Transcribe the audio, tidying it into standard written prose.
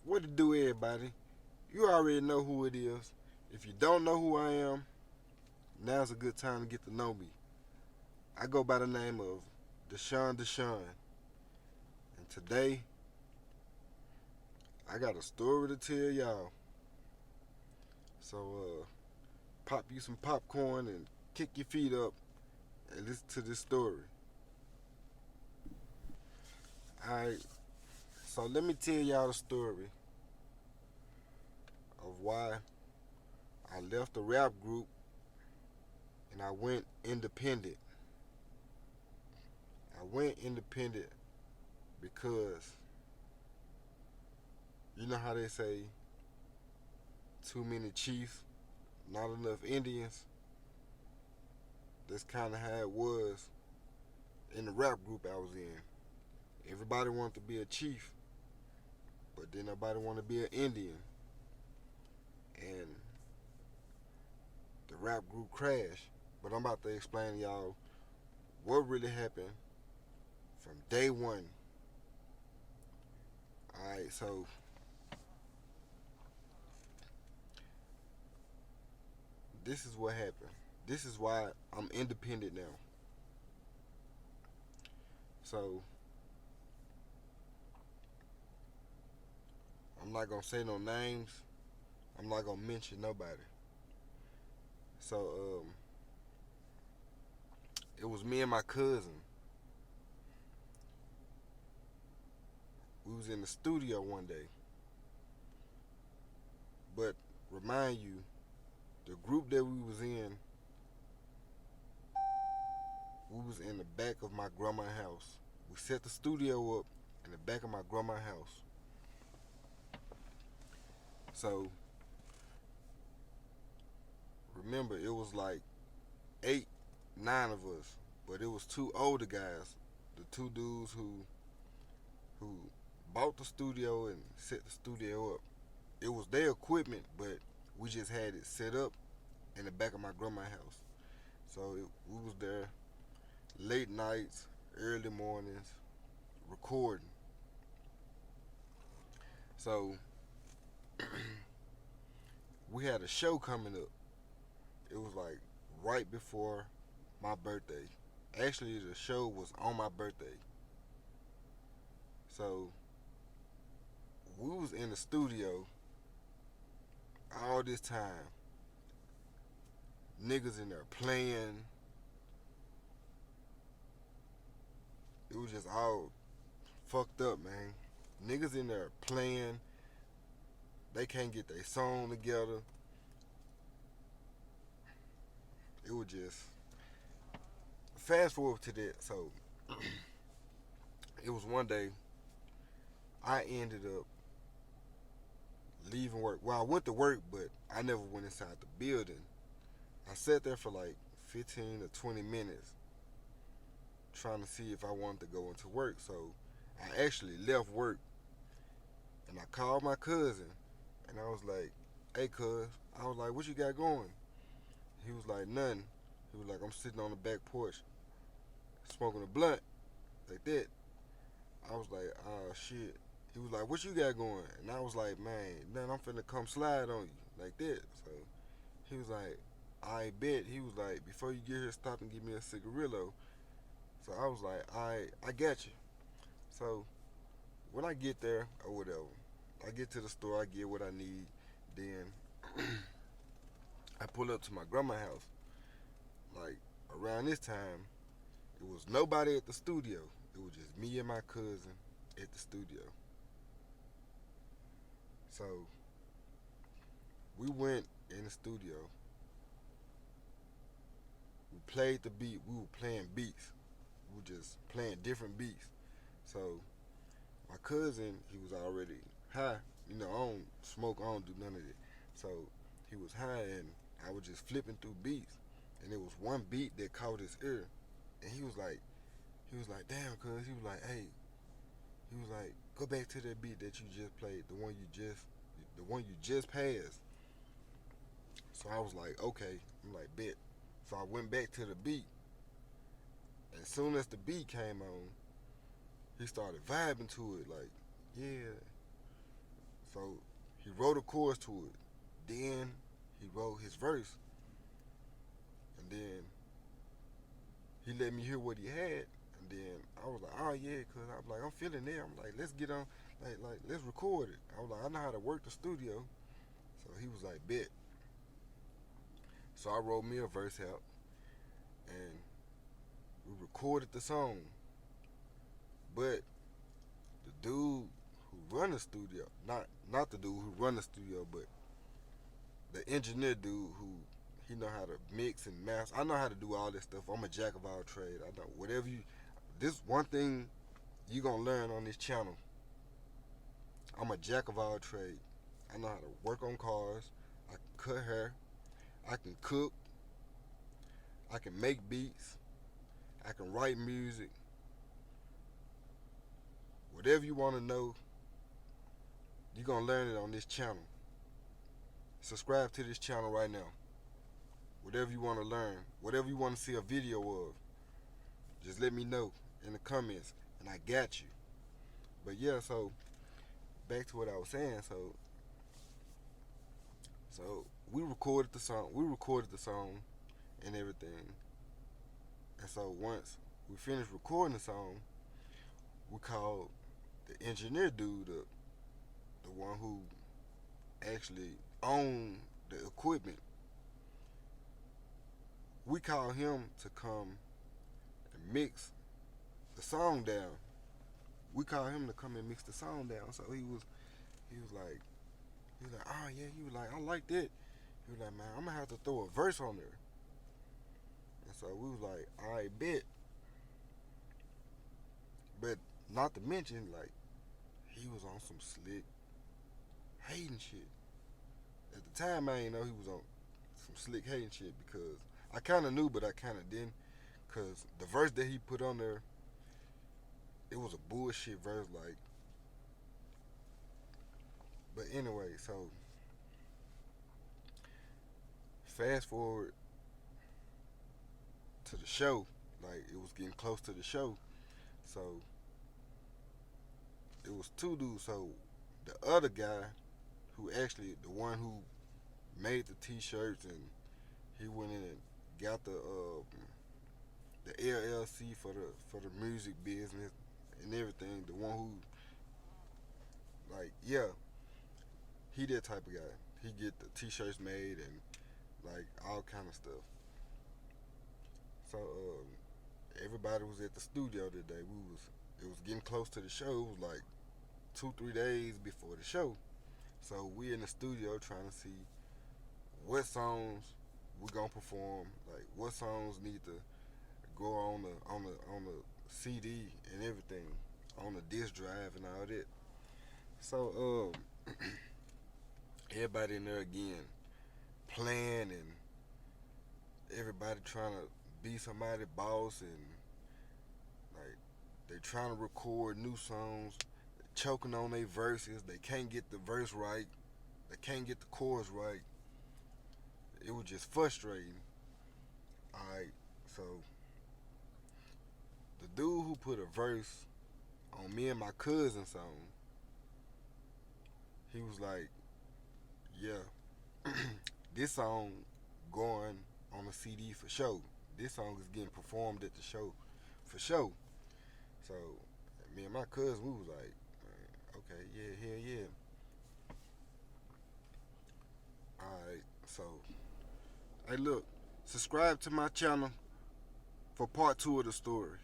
What to do, everybody? You already know who it is. If you don't know who I am, now's a good time to get to know me. I go by the name of Deshaun, and today I got a story to tell y'all. So, pop you some popcorn and kick your feet up and listen to this story. Alright, so let me tell y'all the story of why I left the rap group and I went independent. I went independent because you know how they say too many chiefs, not enough Indians. That's kind of how it was in the rap group I was in. Everybody wanted to be a chief, but then nobody wanted to be an Indian. And the rap group crashed. But I'm about to explain to y'all what really happened from day one. Alright, so this is what happened. This is why I'm independent now. So I'm not gonna say no names. I'm not gonna mention nobody. So it was me and my cousin. We was in the studio one day. But remind you, the group that we was in the back of my grandma's house. We set the studio up in the back of my grandma's house. So remember, it was like eight, nine of us, but it was two older guys, the two dudes who bought the studio and set the studio up. It was their equipment, but we just had it set up in the back of my grandma's house. So we was there late nights, early mornings, recording. So we had a show coming up. It was like right before my birthday. Actually, the show was on my birthday. So we was in the studio all this time. Niggas in there playing. It was just all fucked up, man. Niggas in there playing. They can't get their song together. It was just fast forward to that. So it was one day I ended up leaving work. Well, I went to work, but I never went inside the building. I sat there for like 15 or 20 minutes trying to see if I wanted to go into work. So I actually left work and I called my cousin and I was like, hey, cuz, I was like, what you got going? He was like, nothing. He was like, I'm sitting on the back porch smoking a blunt like that. I was like, oh shit. He was like, what you got going? And I was like, man, nothing, I'm finna come slide on you like that. So he was like, I bet. He was like, before you get here, stop and give me a cigarillo. So I was like, I got you. So when I get there or whatever, I get to the store, I get what I need. Then I pull up to my grandma's house. Like around this time, it was nobody at the studio. It was just me and my cousin at the studio. So we went in the studio. We played the beat. We were playing beats. We were just playing different beats. So my cousin, he was already high. You know, I don't smoke, I don't do none of that. So he was high and I was just flipping through beats. And there was one beat that caught his ear. And he was like, damn, cuz. He was like, hey, he was like, go back to that beat that you just played, the one you just passed. So I was like, okay. I'm like, bet. So I went back to the beat. And as soon as the beat came on, he started vibing to it, like, yeah. So he wrote a chorus to it. Then he wrote his verse, and then he let me hear what he had. And then I was like, oh yeah, cause I'm like, I'm feeling it. I'm like, let's get on, like let's record it. I was like, I know how to work the studio. So he was like, bet. So I wrote me a verse out, and we recorded the song. But the dude who run the studio, not the dude who run the studio, but the engineer dude who he know how to mix and master. I know how to do all this stuff. I'm a jack of all trades. I know whatever you. This one thing you gonna learn on this channel. I'm a jack of all trades. I know how to work on cars. I can cut hair. I can cook. I can make beats. I can write music. Whatever you want to know, you're gonna learn it on this channel. Subscribe to this channel right now. Whatever you want to learn, whatever you want to see a video of, just let me know in the comments, and I got you. But yeah, so back to what I was saying. So we recorded the song. We recorded the song and everything. And so once we finished recording the song, we called the engineer dude up, the one who actually owned the equipment. We called him to come and mix the song down. We called him to come and mix the song down. So he was like, oh yeah, he was like, I like that. He was like, man, I'm gonna have to throw a verse on there. And so we was like, all right, bet. But not to mention, like, he was on some slick hating shit. At the time, I didn't know he was on some slick hating shit because I kind of knew, but I kind of didn't. Because the verse that he put on there, it was a bullshit verse, like. But anyway, so fast forward to the show, like it was getting close to the show, so it was two dudes. So the other guy, who actually the one who made the T-shirts, and he went in and got the LLC for the music business and everything. The one who, like, yeah, he that type of guy. He get the T-shirts made and like all kind of stuff. So everybody was at the studio today. It was getting close to the show. It was like 2-3 days before the show. So we in the studio trying to see what songs we gonna perform, like what songs need to go on the CD and everything, on the disc drive and all that. So everybody in there again playing, and everybody trying to be somebody boss, and like they trying to record new songs, choking on their verses. They can't get the verse right. They can't get the chorus right. It was just frustrating. Alright, so the dude who put a verse on me and my cousin song, he was like, yeah, this song going on the CD for show. This song is getting performed at the show for show. So me and my cousin, we was like, okay, yeah, hell yeah. Alright, so hey look, subscribe to my channel for part 2 of the story.